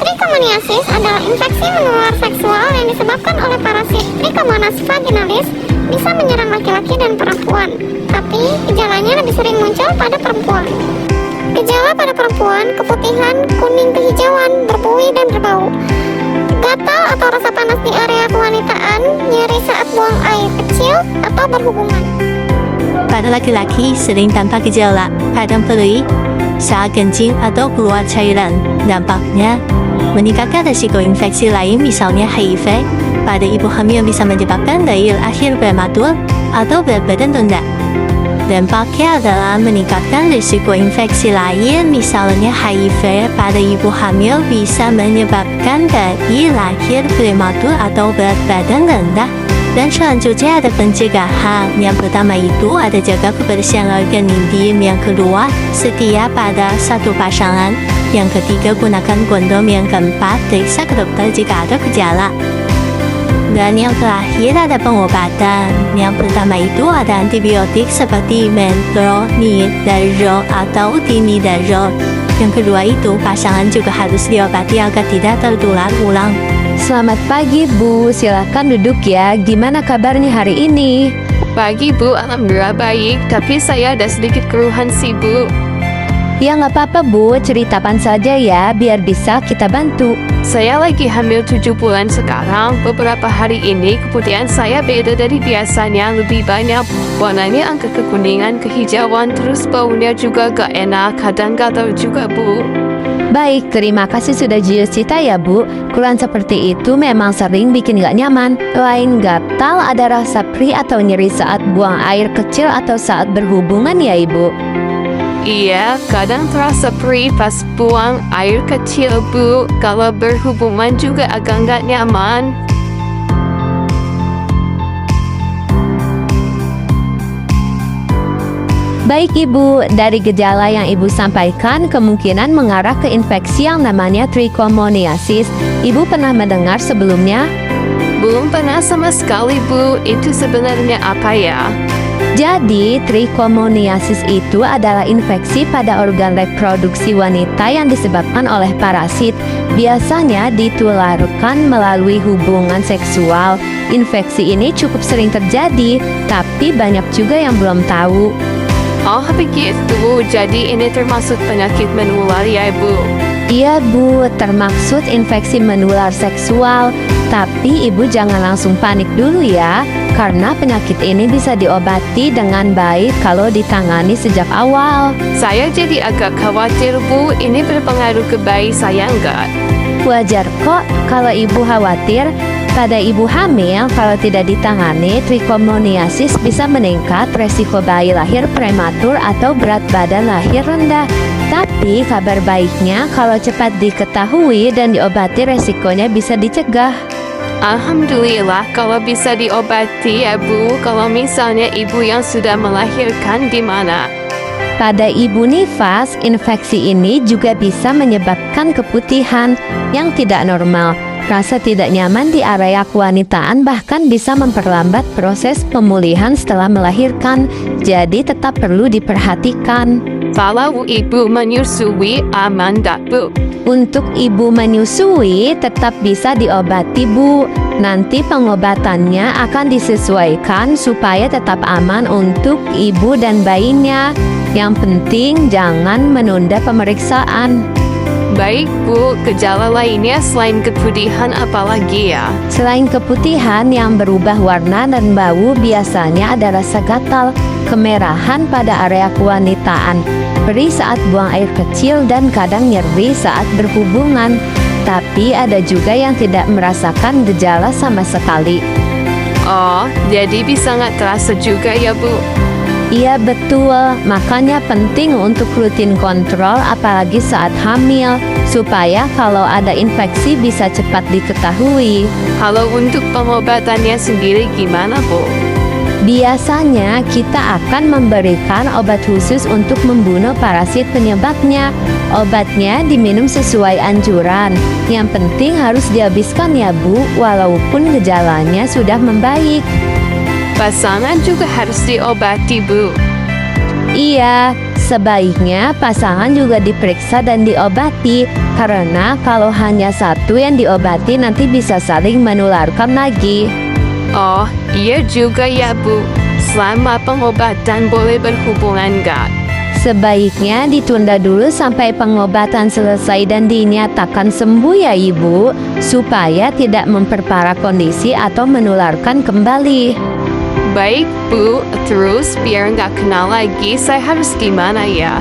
Trichomoniasis adalah infeksi menular seksual yang disebabkan oleh parasit Trichomonas vaginalis, bisa menyerang laki-laki dan perempuan, tapi gejalanya lebih sering muncul pada perempuan. Gejala pada perempuan: keputihan, kuning kehijauan, berbuih dan berbau, gatal atau rasa panas di area kewanitaan, nyeri saat buang air kecil atau berhubungan. Pada laki-laki sering tanpa gejala, kadang perih, saat kencing atau keluar cairan. Dampaknya meningkatkan resiko infeksi lain, misalnya HIV. Pada ibu hamil bisa menyebabkan bayi lahir prematur atau berat badan rendah. Dampaknya adalah meningkatkan risiko infeksi lain, misalnya HIV pada ibu hamil bisa menyebabkan bayi lahir prematur atau berat badan rendah. Dan selanjutnya ada pencegahan. Yang pertama itu ada jaga kebersihan organ intim. Yang kedua, setia pada satu pasangan. Yang ketiga, gunakan kondom. Yang keempat, periksa ke dokter jika ada gejala. Dan yang terakhir ada pengobatan. Yang pertama itu ada antibiotik seperti metronidazole atau timidazole. Yang kedua itu pasangan juga harus diobati agar tidak tertular ulang. Selamat pagi Bu, silakan duduk ya. Gimana kabarnya hari ini? Pagi Bu, alhamdulillah baik, tapi saya ada sedikit keluhan sih Bu. Ya nggak apa-apa Bu, ceritakan saja ya, biar bisa kita bantu. Saya lagi hamil 7 bulan sekarang. Beberapa hari ini keputihan saya beda dari biasanya, lebih banyak warnanya, angka kekuningan, kehijauan, terus baunya juga gak enak, kadang gatal juga Bu. Baik, terima kasih sudah cerita ya Bu. Keluhan seperti itu memang sering bikin gak nyaman. Lain gatal, ada rasa perih atau nyeri saat buang air kecil atau saat berhubungan ya Ibu? Iya, kadang terasa perih pas buang air kecil Bu. Kalau berhubungan juga agak gak nyaman. Baik Ibu, dari gejala yang Ibu sampaikan kemungkinan mengarah ke infeksi yang namanya trichomoniasis. Ibu pernah mendengar sebelumnya? Belum pernah sama sekali Bu. Itu sebenarnya apa ya? Jadi, trichomoniasis itu adalah infeksi pada organ reproduksi wanita yang disebabkan oleh parasit. Biasanya ditularkan melalui hubungan seksual. Infeksi ini cukup sering terjadi, tapi banyak juga yang belum tahu. Oh begitu, jadi ini termasuk penyakit menular ya Bu? Iya Bu, termaksud infeksi menular seksual. Tapi Ibu jangan langsung panik dulu ya, karena penyakit ini bisa diobati dengan baik kalau ditangani sejak awal. Saya jadi agak khawatir Bu, ini berpengaruh ke bayi saya enggak? Wajar kok kalau Ibu khawatir. Pada ibu hamil, kalau tidak ditangani, trichomoniasis bisa meningkat resiko bayi lahir prematur atau berat badan lahir rendah. Tapi kabar baiknya kalau cepat diketahui dan diobati, resikonya bisa dicegah. Alhamdulillah kalau bisa diobati ya Bu. Kalau misalnya ibu yang sudah melahirkan di mana? Pada ibu nifas, infeksi ini juga bisa menyebabkan keputihan yang tidak normal. Rasa tidak nyaman di area kewanitaan bahkan bisa memperlambat proses pemulihan setelah melahirkan. Jadi tetap perlu diperhatikan. Kalau ibu menyusui aman tak Bu? Untuk ibu menyusui tetap bisa diobati Bu. Nanti pengobatannya akan disesuaikan supaya tetap aman untuk ibu dan bayinya. Yang penting jangan menunda pemeriksaan. Baik Bu, gejala lainnya selain keputihan apalagi ya? Selain keputihan yang berubah warna dan bau, biasanya ada rasa gatal, kemerahan pada area kewanitaan, perih saat buang air kecil, dan kadang nyeri saat berhubungan. Tapi ada juga yang tidak merasakan gejala sama sekali. Oh, jadi bisa nggak terasa juga ya Bu? Iya betul, makanya penting untuk rutin kontrol apalagi saat hamil, supaya kalau ada infeksi bisa cepat diketahui. Kalau untuk pengobatannya sendiri gimana Bu? Biasanya kita akan memberikan obat khusus untuk membunuh parasit penyebabnya. Obatnya diminum sesuai anjuran. Yang penting harus dihabiskan ya Bu, walaupun gejalanya sudah membaik. Pasangan juga harus diobati Bu? Iya, sebaiknya pasangan juga diperiksa dan diobati Karena kalau hanya satu yang diobati nanti bisa saling menularkan lagi. Oh, iya juga ya Bu. Selama pengobatan boleh berhubungan gak? Sebaiknya ditunda dulu sampai pengobatan selesai dan dinyatakan sembuh ya Ibu, supaya tidak memperparah kondisi atau menularkan kembali. Baik Bu, terus biar nggak kenal lagi saya harus gimana ya?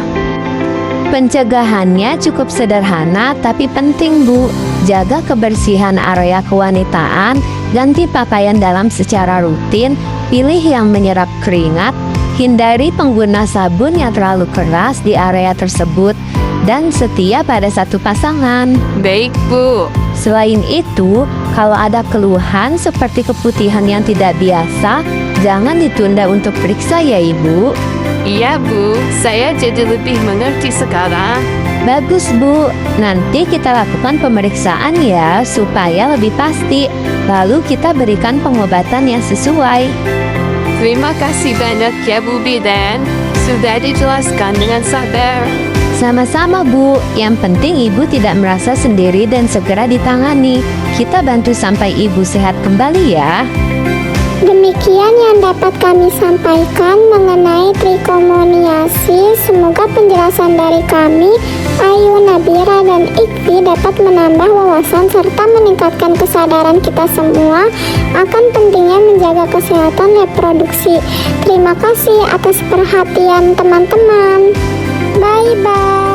Pencegahannya cukup sederhana tapi penting Bu. Jaga kebersihan area kewanitaan, ganti pakaian dalam secara rutin, pilih yang menyerap keringat, hindari pengguna sabun yang terlalu keras di area tersebut, dan setia pada satu pasangan. Baik Bu. Selain itu, kalau ada keluhan seperti keputihan yang tidak biasa, jangan ditunda untuk periksa ya Ibu. Iya Bu, saya jadi lebih mengerti sekarang. Bagus Bu, nanti kita lakukan pemeriksaan ya supaya lebih pasti. Lalu kita berikan pengobatan yang sesuai. Terima kasih banyak ya Bu Bidan, sudah dijelaskan dengan sabar. Sama-sama Bu, yang penting Ibu tidak merasa sendiri dan segera ditangani. Kita bantu sampai Ibu sehat kembali ya. Demikian yang dapat kami sampaikan mengenai trikomoniasis. Semoga penjelasan dari kami, Ayu, Nabira, dan Ikti dapat menambah wawasan serta meningkatkan kesadaran kita semua akan pentingnya menjaga kesehatan reproduksi. Terima kasih atas perhatian teman-teman. Bye-bye.